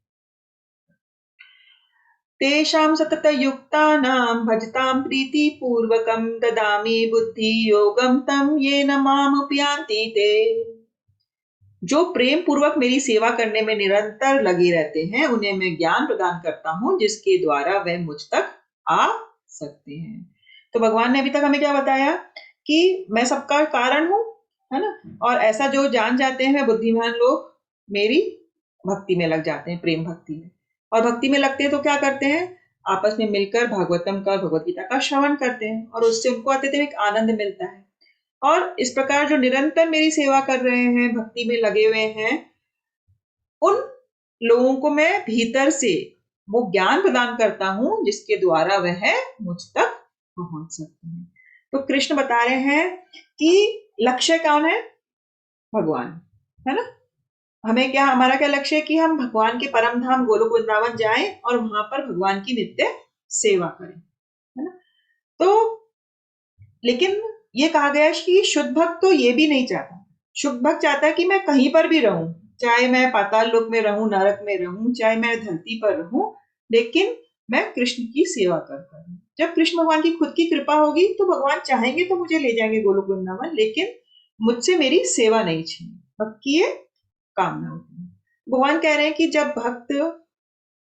तेषां सततयुक्तानां भजतां प्रीतिपूर्वकं ददामि बुद्धियोगं तं येन मामुपयान्ति ते। जो प्रेम पूर्वक मेरी सेवा करने में निरंतर लगे रहते हैं उन्हें मैं ज्ञान प्रदान करता हूं जिसके द्वारा वह मुझ तक आ सकते हैं। तो भगवान ने अभी तक हमें क्या बताया कि मैं सबका कारण हूं, है ना। और ऐसा जो जान जाते हैं बुद्धिमान लोग मेरी भक्ति में लग जाते हैं, प्रेम भक्ति में। और भक्ति में लगते हैं तो क्या करते हैं, आपस में मिलकर भागवतम का, भगवत गीता का श्रवण करते हैं और उससे उनको अत्यधिक आनंद मिलता है। और इस प्रकार जो निरंतर मेरी सेवा कर रहे हैं, भक्ति में लगे हुए हैं, उन लोगों को मैं भीतर से वो ज्ञान प्रदान करता हूं जिसके द्वारा वह मुझ तक पहुंच सकते हैं। तो कृष्ण बता रहे हैं कि लक्ष्य कौन है, भगवान, है ना। हमें क्या, हमारा क्या लक्ष्य है कि हम भगवान के परम धाम गोलोक वृंदावन जाएं और वहां पर भगवान की नित्य सेवा करें, है ना। तो लेकिन ये कहा गया है कि शुद्ध भक्त तो ये भी नहीं चाहता। शुद्ध भक्त चाहता है कि मैं कहीं पर भी रहूं, चाहे मैं पाताल लोक में रहूं, नरक में रहूं, चाहे मैं धरती पर रहूं, लेकिन मैं कृष्ण की सेवा करता हूं। जब कृष्ण भगवान की खुद की कृपा होगी तो भगवान चाहेंगे तो मुझे ले जाएंगे गोलोक वृंदावन, लेकिन मुझसे मेरी सेवा नहीं छीनी। भक्त की ये कामना होती है। भगवान कह रहे हैं कि जब भक्त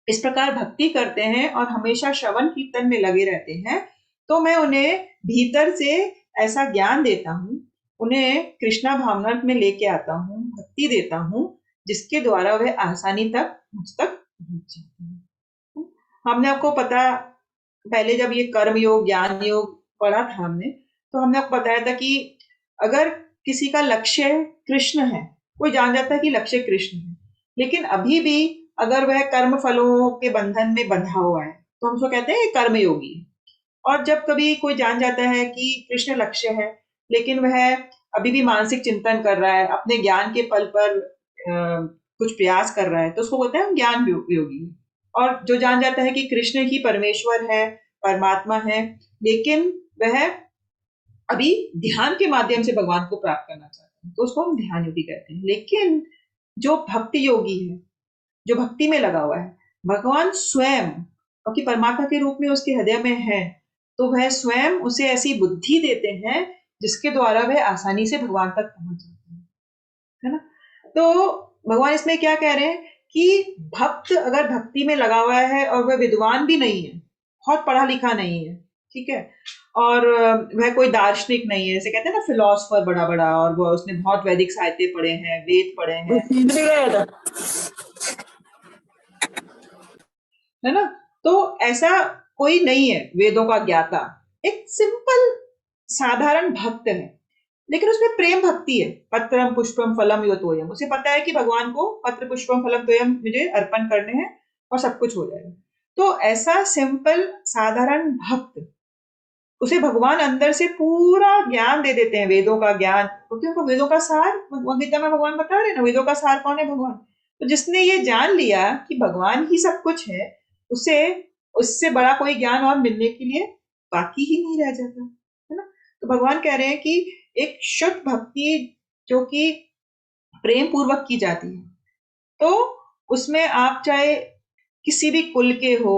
इस प्रकार भक्ति करते हैं और हमेशा श्रवण कीर्तन में लगे रहते हैं तो मैं उन्हें भीतर से ऐसा ज्ञान देता हूँ, उन्हें कृष्णा भावना में लेके आता हूँ, भक्ति देता हूँ जिसके द्वारा वह आसानी तक मुझ तक पहुंच जाते हैं। हमने आपको पता, पहले जब ये कर्म योग ज्ञान योग पढ़ा था हमने, तो हमने आपको बताया था कि अगर किसी का लक्ष्य कृष्ण है, कोई जान जाता है कि लक्ष्य कृष्ण है, लेकिन अभी भी अगर वह कर्म फलों के बंधन में बंधा हुआ है तो हम उसको कहते हैं कर्म योगी। और जब कभी कोई जान जाता है कि कृष्ण लक्ष्य है लेकिन वह अभी भी मानसिक चिंतन कर रहा है, अपने ज्ञान के पल पर कुछ प्रयास कर रहा है, तो उसको बोलते हैं हम ज्ञान योगी। और जो जान जाता है कि कृष्ण ही परमेश्वर है, परमात्मा है, लेकिन वह अभी ध्यान के माध्यम से भगवान को प्राप्त करना चाहते हैं, तो उसको हम ध्यान योगी कहते हैं। लेकिन जो भक्ति योगी है, जो भक्ति में लगा हुआ है, भगवान स्वयं, क्योंकि परमात्मा के रूप में उसके हृदय में है, तो वह स्वयं उसे ऐसी बुद्धि देते हैं जिसके द्वारा वह आसानी से भगवान तक पहुंच जाते हैं, है ना। तो भगवान इसमें क्या कह रहे हैं कि भक्त अगर भक्ति में लगा हुआ है और वह विद्वान भी नहीं है, बहुत पढ़ा लिखा नहीं है, ठीक है, और वह कोई दार्शनिक नहीं है, जैसे कहते हैं ना फिलोसफर बड़ा बड़ा, और वो उसने बहुत वैदिक साहित्य पढ़े हैं, वेद पढ़े हैं, है ना। तो ऐसा कोई नहीं है वेदों का ज्ञाता, एक सिंपल साधारण भक्त है, लेकिन उसमें प्रेम भक्ति है। पत्रम पुष्पम फलम यो तोयम, उसे पता है कि भगवान को पत्र पुष्पम फलम तोयम मुझे अर्पण करने हैं और सब कुछ हो जाएगा। तो ऐसा सिंपल साधारण भक्त, उसे भगवान अंदर से पूरा ज्ञान दे देते हैं, वेदों का ज्ञान, क्योंकि उनको वेदों का सार भगवद गीता में भगवान बता रहे हैं ना, वेदों का सार कौन है, भगवान। तो जिसने ये जान लिया कि भगवान ही सब कुछ है, उसे उससे बड़ा कोई ज्ञान और मिलने के लिए बाकी ही नहीं रह जाता, है ना। तो भगवान कह रहे हैं कि एक शुद्ध भक्ति जो कि प्रेम पूर्वक की जाती है, तो उसमें आप चाहे किसी भी कुल के हो,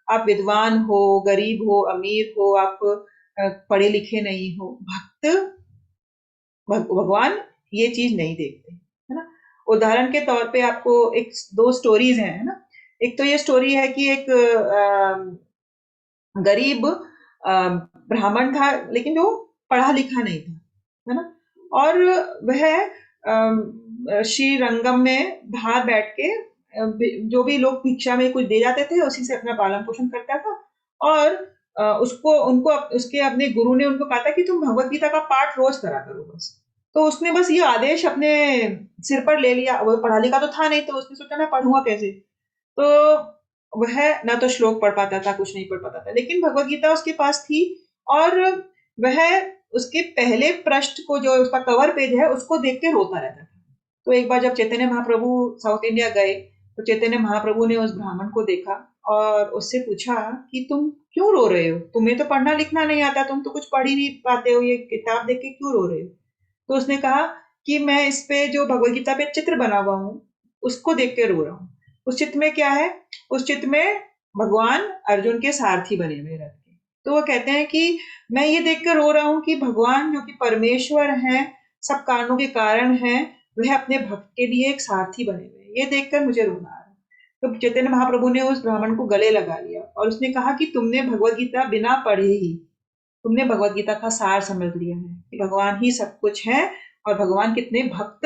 आप विद्वान हो, गरीब हो, अमीर हो, आप पढ़े लिखे नहीं हो, भक्त भगवान ये चीज नहीं देखते, है ना। उदाहरण के तौर पे आपको एक दो स्टोरीज हैं, है ना। एक तो ये स्टोरी है कि एक गरीब ब्राह्मण था लेकिन जो पढ़ा लिखा नहीं था, है ना। और वह श्री रंगम में बाहर बैठ के जो भी लोग भिक्षा में कुछ दे जाते थे उसी से अपना पालन पोषण करता था। और उसको उनको उसके अपने गुरु ने उनको कहा था कि तुम भगवत गीता का पाठ रोज करा करो बस। तो उसने बस ये आदेश अपने सिर पर ले लिया, वो पढ़ा लिखा तो था नहीं, तो उसने सोचा मैं पढ़ूंगा कैसे। तो वह ना तो श्लोक पढ़ पाता था, कुछ नहीं पढ़ पाता था, लेकिन भगवत गीता उसके पास थी। और वह उसके पहले पृष्ठ को, जो उसका कवर पेज है, उसको देख के रोता रहता था। तो एक बार जब चैतन्य महाप्रभु साउथ इंडिया गए तो चैतन्य महाप्रभु ने उस ब्राह्मण को देखा और उससे पूछा कि तुम क्यों रो रहे हो, तुम्हें तो पढ़ना लिखना नहीं आता, तुम तो कुछ पढ़ ही नहीं पाते हो, ये किताब देख के क्यों रो रहे हो। तो उसने कहा कि मैं इस पे जो भगवत गीता पे चित्र बना हुआ हूँ उसको देख के रो रहा हूँ। उस चित्र में क्या है, उस चित्र में भगवान अर्जुन के सारथी बने हुए रथ के। तो वो कहते हैं कि मैं ये देखकर रो रहा हूँ कि भगवान जो कि परमेश्वर हैं, सब कारणों के कारण हैं, वह अपने भक्त के लिए एक सारथी बने हुए हैं। ये देखकर मुझे रोना आ रहा है। तो चैतन्य महाप्रभु ने उस ब्राह्मण को गले लगा लिया और उसने कहा कि तुमने भगवत गीता बिना पढ़े ही, तुमने भगवत गीता का सार समझ लिया है कि भगवान ही सब कुछ है और भगवान कितने भक्त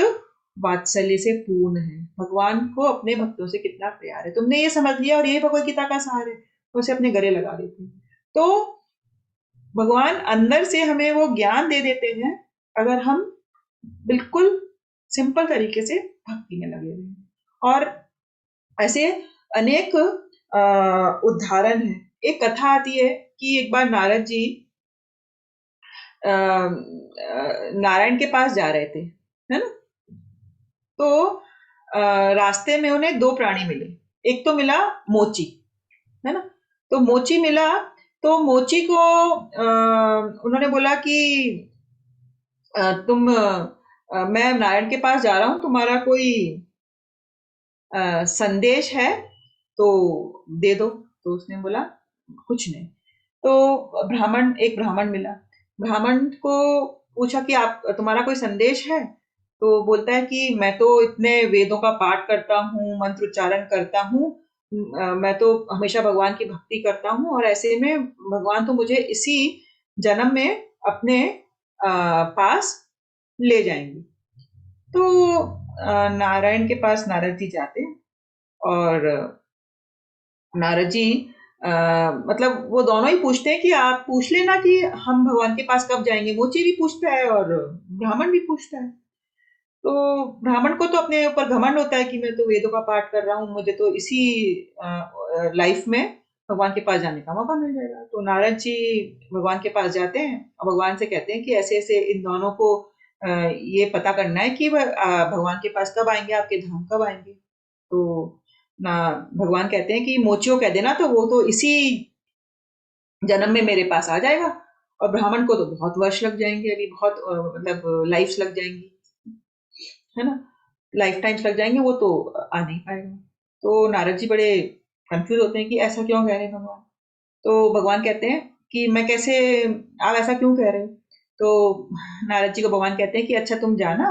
वात्सल्य से पूर्ण है, भगवान को अपने भक्तों से कितना प्यार है, तुमने ये समझ लिया और यही भगवत गीता का सार है। तो उसे अपने गले लगा देते हैं। तो भगवान अंदर से हमें वो ज्ञान दे देते हैं अगर हम बिल्कुल सिंपल तरीके से भक्ति में लगे हुए। और ऐसे अनेक उदाहरण है। एक कथा आती है कि एक बार नारद जी नारायण के पास जा रहे थे, है ना। तो रास्ते में उन्हें दो प्राणी मिले। एक तो मिला मोची, है ना। तो मोची मिला, तो मोची को उन्होंने बोला कि मैं नारायण के पास जा रहा हूँ, तुम्हारा कोई संदेश है तो दे दो। तो उसने बोला कुछ नहीं। तो एक ब्राह्मण मिला। ब्राह्मण को पूछा कि आप तुम्हारा कोई संदेश है। तो बोलता है कि मैं तो इतने वेदों का पाठ करता हूँ, मंत्र उच्चारण करता हूँ, मैं तो हमेशा भगवान की भक्ति करता हूँ और ऐसे में भगवान तो मुझे इसी जन्म में अपने पास ले जाएंगे। तो नारायण के पास नारद जी जाते हैं और नारद जी मतलब वो दोनों ही पूछते हैं कि आप पूछ लेना कि हम भगवान के पास कब जाएंगे। मोची भी पूछता है और ब्राह्मण भी पूछता है। तो ब्राह्मण को तो अपने ऊपर घमंड होता है कि मैं तो वेदों का पाठ कर रहा हूँ, मुझे तो इसी लाइफ में भगवान के पास जाने का मौका मिल जाएगा। तो नारद जी भगवान के पास जाते हैं और भगवान से कहते हैं कि ऐसे ऐसे इन दोनों को ये पता करना है कि भगवान के पास कब आएंगे, आपके धाम कब आएंगे। तो ना भगवान कहते हैं कि मोचियो कह देना, तो वो तो इसी जन्म में मेरे पास आ जाएगा। और ब्राह्मण को तो बहुत वर्ष लग जाएंगे, अभी बहुत मतलब लाइफ्स लग जाएंगी, है ना, लाइफ टाइम्स लग जाएंगे, वो तो आ नहीं पाएगा। तो नारद जी बड़े कंफ्यूज होते हैं कि ऐसा क्यों कह रहे हैं भगवान। तो भगवान कहते हैं कि मैं कैसे, आप ऐसा क्यों कह रहे हो। तो नारद जी को भगवान कहते हैं कि अच्छा तुम जाना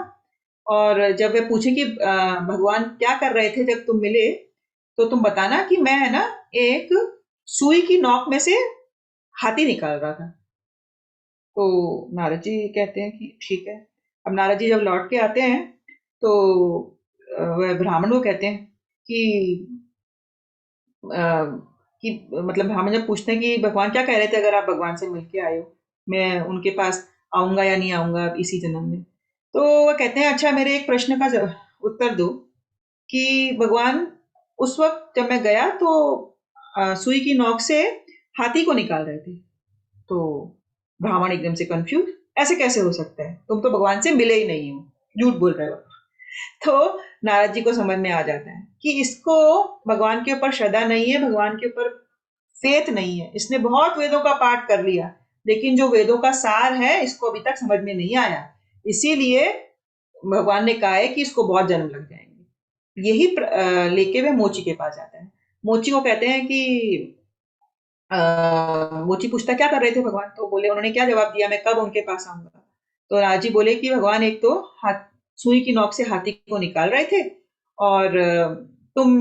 और जब वे पूछे कि भगवान क्या कर रहे थे जब तुम मिले, तो तुम बताना कि मैं है ना एक सुई की नोक में से हाथी निकाल रहा था। तो नारद जी कहते हैं कि ठीक है। अब नारद जी जब लौट के आते हैं तो वह ब्राह्मण को कहते हैं कि मतलब ब्राह्मण जब पूछते हैं कि भगवान क्या कह रहे थे अगर आप भगवान से मिलके आए हो, मैं उनके पास आऊंगा या नहीं आऊंगा इसी जन्म में। तो वह कहते हैं अच्छा मेरे एक प्रश्न का उत्तर दो कि भगवान उस वक्त जब मैं गया तो सुई की नोक से हाथी को निकाल रहे थे। तो ब्राह्मण एकदम से कंफ्यूज, ऐसे कैसे हो सकता है, तुम तो भगवान से मिले ही नहीं हो, झूठ बोल रहे हो। तो नारद जी को समझ में आ जाता है कि इसको भगवान के ऊपर श्रद्धा नहीं है, भगवान के ऊपर फेथ नहीं है। इसने बहुत वेदों का पाठ कर लिया लेकिन जो वेदों का सार है इसको अभी तक समझ में नहीं आया, इसीलिए भगवान ने कहा है कि इसको बहुत जन्म लग जाएंगे। यही लेके वे मोची के पास जाता है। मोची को कहते हैं कि मोची पूछता क्या कर रहे थे भगवान, तो बोले उन्होंने क्या जवाब दिया, मैं कब उनके पास आऊंगा। तो राजी बोले कि भगवान एक तो हाथ सुई की नोक से हाथी को निकाल रहे थे और तुम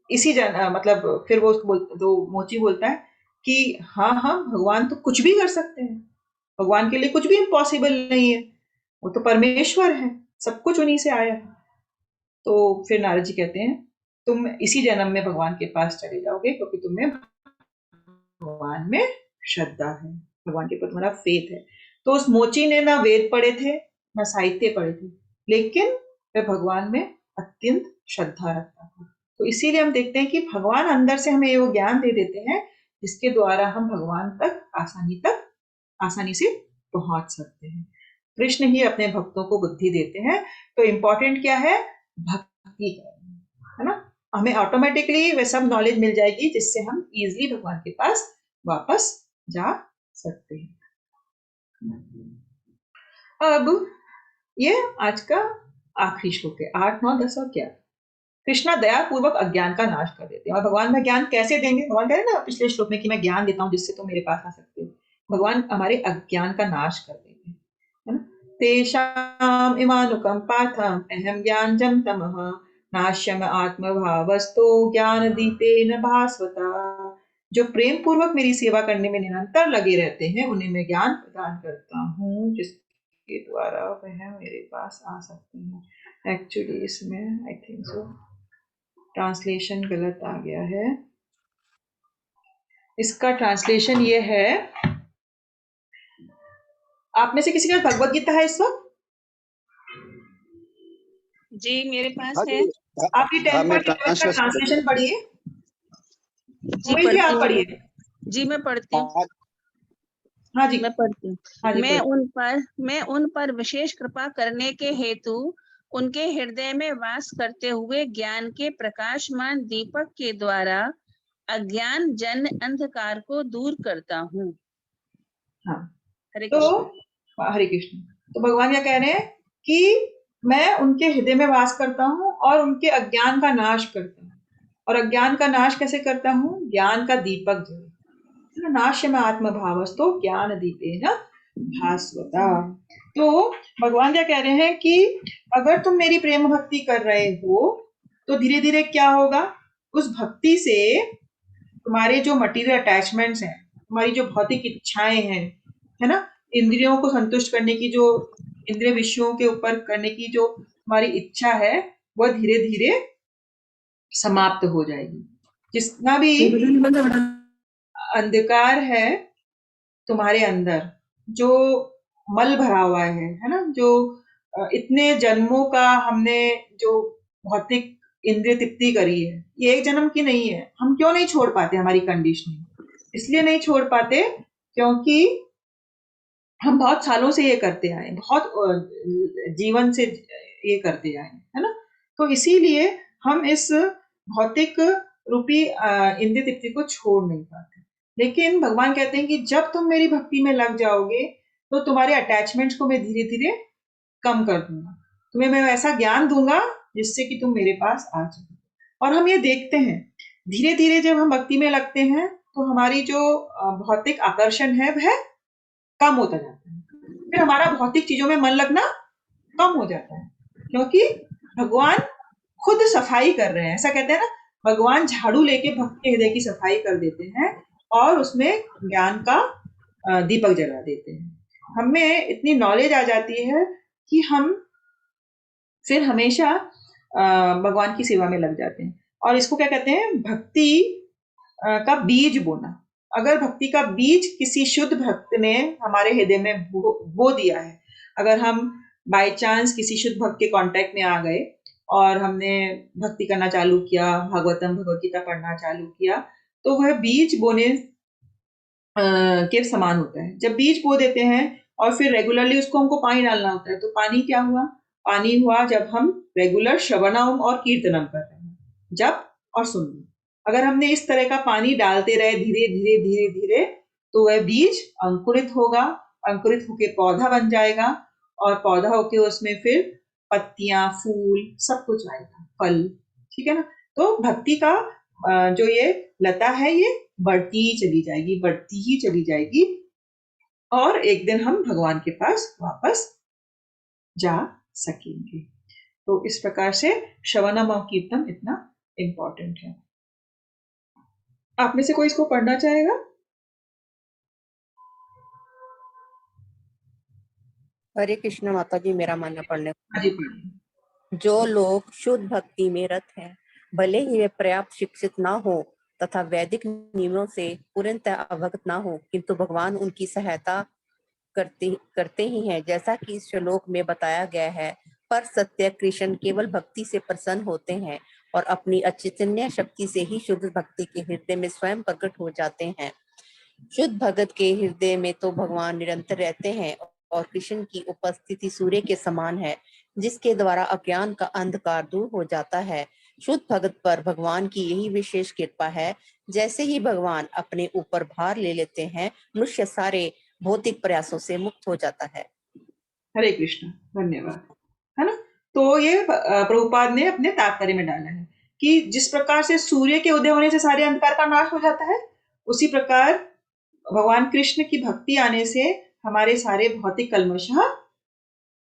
इसी मतलब फिर वो उसको तो मोची बोलता है कि हाँ हाँ भगवान तो कुछ भी कर सकते हैं, भगवान के लिए कुछ भी इम्पॉसिबल नहीं है, वो तो परमेश्वर है, सब कुछ उन्हीं से आया है। तो फिर नारद जी कहते हैं तुम इसी जन्म में भगवान के पास चले जाओगे क्योंकि तुम्हें भगवान में श्रद्धा है, भगवान के ऊपर तुम्हारा फेथ है। तो उस मोची ने ना वेद पढ़े थे ना साहित्य पढ़े थे, लेकिन वह भगवान में अत्यंत श्रद्धा रखता था। तो इसीलिए हम देखते हैं कि भगवान अंदर से हमें वो ज्ञान दे देते हैं जिसके द्वारा हम भगवान तक आसानी से पहुंच सकते हैं। कृष्ण ही अपने भक्तों को बुद्धि देते हैं। तो इम्पोर्टेंट क्या है, भक्ति करना, है ना। हमें ऑटोमेटिकली वे सब नॉलेज मिल जाएगी जिससे हम इजीली भगवान के पास वापस जा सकते हैं। अब ये आज का आखिरी श्लोक है, 8, 9, 10 और 11। कृष्णा दया पूर्वक अज्ञान का नाश कर देते हैं। और भगवान में ज्ञान कैसे देंगे? भगवान कह रहे हैं ना पिछले श्लोक में कि मैं ज्ञान देता हूँ जिससे तुम मेरे पास आ सकते हो। भगवान हमारे अज्ञान का नाश कर देंगे, है ना। तेषाम इमानुकम पाथम अहम ज्ञानजम तमः नाश्यम आत्मभावस्तो ज्ञान दीपेन भास्वता। जो प्रेम पूर्वक मेरी सेवा करने में निरंतर लगे रहते हैं उन्हें मैं ज्ञान प्रदान करता हूँ जिसके द्वारा वह मेरे पास आ सकते हैं। एक्चुअली इसमें आई थिंक सो ट्रांसलेशन गलत आ गया है। इसका ट्रांसलेशन ये है, आप में से किसी का भगवत गीता है इस वक्त? जी मेरे पास हाँ है। जी, आपकी हाँ, मैं 10.11 का ट्रांसलेशन पढ़िए। जी मोबाइल जी पढ़ती आप हूँ। पढ़िए। जी मैं पढ़ती हूँ। हाँ, हाँ जी, मैं पढ़ती हूँ। हाँ जी मैं उन पर विशेष कृपा करने के हेतु उनके हृदय में वास करते हुए ज्ञान के प्रकाशमान दीपक के द्वारा अज्ञान जन अंधकार को दूर करता हूँ। हाँ। हरे तो कृष्ण। हरे कृष्ण। तो भगवान क्या कह रहे हैं कि मैं उनके हृदय में वास करता हूँ और उनके अज्ञान का नाश करता हूँ। और अज्ञान का नाश कैसे करता हूँ? ज्ञान का दीपक जो है ना, नाश्य में आत्मभावस्तो ज्ञान दीपेन भास्वता। तो भगवान क्या कह रहे हैं कि अगर तुम मेरी प्रेम भक्ति कर रहे हो तो धीरे धीरे क्या होगा, उस भक्ति से तुम्हारे जो मटेरियल अटैचमेंट्स हैं, तुम्हारी जो भौतिक इच्छाएं हैं, है ना, इंद्रियों को संतुष्ट करने की जो इंद्रिय विषयों के ऊपर करने की जो हमारी इच्छा है वह धीरे धीरे समाप्त हो जाएगी। जितना भी अंधकार है तुम्हारे अंदर, जो मल भरा हुआ है ना, जो इतने जन्मों का हमने जो भौतिक इंद्रिय तृप्ति करी है, ये एक जन्म की नहीं है। हम क्यों नहीं छोड़ पाते? हमारी कंडीशनिंग इसलिए नहीं छोड़ पाते क्योंकि हम बहुत सालों से ये करते आए, बहुत जीवन से ये करते आए, है ना। तो इसीलिए हम इस भौतिक रूपी इंद्रिय तृप्ति को छोड़ नहीं पाते। लेकिन भगवान कहते हैं कि जब तुम मेरी भक्ति में लग जाओगे तो तुम्हारे अटैचमेंट्स को मैं धीरे धीरे कम कर दूंगा, तुम्हें मैं ऐसा ज्ञान दूंगा जिससे कि तुम मेरे पास आ जाओ। और हम ये देखते हैं धीरे धीरे जब हम भक्ति में लगते हैं तो हमारी जो भौतिक आकर्षण है वह कम होता जाता है। फिर हमारा भौतिक चीजों में मन लगना कम हो जाता है क्योंकि भगवान खुद सफाई कर रहे हैं। ऐसा कहते हैं ना, भगवान झाड़ू लेके भक्त के हृदय की सफाई कर देते हैं और उसमें ज्ञान का दीपक जला देते हैं। हमें इतनी नॉलेज आ जाती है कि हम फिर हमेशा भगवान की सेवा में लग जाते हैं। और इसको क्या कहते हैं? भक्ति का बीज बोना। अगर भक्ति का बीज किसी शुद्ध भक्त ने हमारे हृदय में बो दिया है, अगर हम बाय चांस किसी शुद्ध भक्त के कांटेक्ट में आ गए और हमने भक्ति करना चालू किया, भागवतम भगवत गीता पढ़ना चालू किया, तो वह बीज बोने के समान होता है। जब बीज बो देते हैं और फिर रेगुलरली उसको हमको पानी डालना होता है, तो पानी क्या हुआ? पानी हुआ जब हम रेगुलर श्रवणम और कीर्तनम कर रहे हैं, जप और सुनना। अगर हमने इस तरह का पानी डालते रहे धीरे धीरे धीरे धीरे, तो वह बीज अंकुरित होगा, अंकुरित होके पौधा बन जाएगा और पौधा होके उसमें फिर पत्तियां, फूल सब कुछ आएगा, फल, ठीक है ना। तो भक्ति का जो ये लता है ये बढ़ती ही चली जाएगी, बढ़ती ही चली जाएगी और एक दिन हम भगवान के पास वापस जा सकेंगे। तो इस प्रकार से श्रवणम और कीर्तन इतना इंपॉर्टेंट है। आप में से कोई इसको पढ़ना चाहेगा? हरे कृष्ण माता जी, मेरा मानना पढ़ने हाँ जी, पढ़िए। जो लोग शुद्ध भक्ति में रत हैं, भले ही वे पर्याप्त शिक्षित ना हो तथा वैदिक नियमों से पूर्णतः अवगत ना हो, किंतु भगवान उनकी सहायता करते ही हैं, जैसा कि इस श्लोक में बताया गया है। पर सत्य कृष्ण केवल भक्ति से प्रसन्न होते हैं और अपनी अचेतन्य शक्ति से ही शुद्ध भक्ति के हृदय में स्वयं प्रकट हो जाते हैं। शुद्ध भगत के हृदय में तो भगवान निरंतर रहते हैं और कृष्ण की उपस्थिति सूर्य के समान है, जिसके द्वारा अज्ञान का अंधकार दूर हो जाता है। शुद्ध भगत पर भगवान की यही विशेष कृपा है। जैसे ही भगवान अपने ऊपर भार ले लेते हैं, मनुष्य सारे भौतिक प्रयासों से मुक्त हो जाता है। हरे कृष्ण, धन्यवाद, है ना। तो ये प्रभुपाद ने अपने तात्पर्य में डाला है कि जिस प्रकार से सूर्य के उदय होने से सारे अंधकार का नाश हो जाता है, उसी प्रकार भगवान कृष्ण की भक्ति आने से हमारे सारे भौतिक कल्मश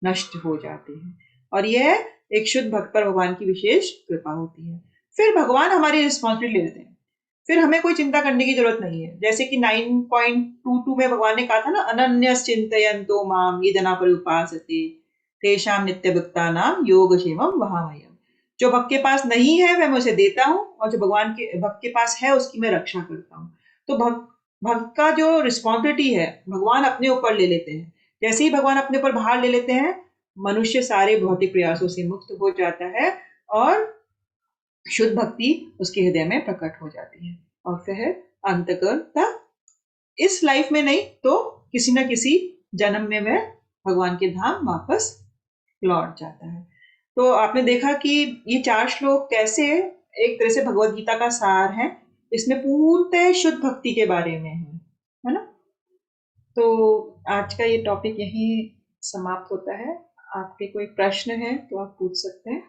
नष्ट हो जाते हैं। और यह एक शुद्ध भक्त पर भगवान की विशेष कृपा होती है। फिर भगवान हमारी रिस्पॉन्सिबिलिटी लेते हैं, फिर हमें कोई चिंता करने की जरूरत नहीं है। जैसे कि 9.22 में भगवान ने कहा था ना, अनन्यस चिंतयन्तो माम ये जना पर उपासते तेषाम नित्य भक्तानाम योगक्षेमम वहामह्यम। जो भक्त के पास नहीं है वह मैं उसे देता हूँ, और जो भगवान के भक्त के पास है उसकी मैं रक्षा करता हूँ। तो भक्त का जो रिस्पॉन्सिबिलिटी है भगवान अपने ऊपर ले लेते हैं। जैसे ही भगवान अपने ऊपर भार ले लेते हैं, मनुष्य सारे भौतिक प्रयासों से मुक्त हो जाता है और शुद्ध भक्ति उसके हृदय में प्रकट हो जाती है। और फिर अंततः इस लाइफ में नहीं तो किसी न किसी जन्म में वह भगवान के धाम वापस लौट जाता है। तो आपने देखा कि ये 4 श्लोक कैसे एक तरह से भगवत गीता का सार है। इसमें पूर्णतः शुद्ध भक्ति के बारे में है ना। तो आज का ये टॉपिक यहीं समाप्त होता है। आपके कोई प्रश्न है तो आप पूछ सकते हैं।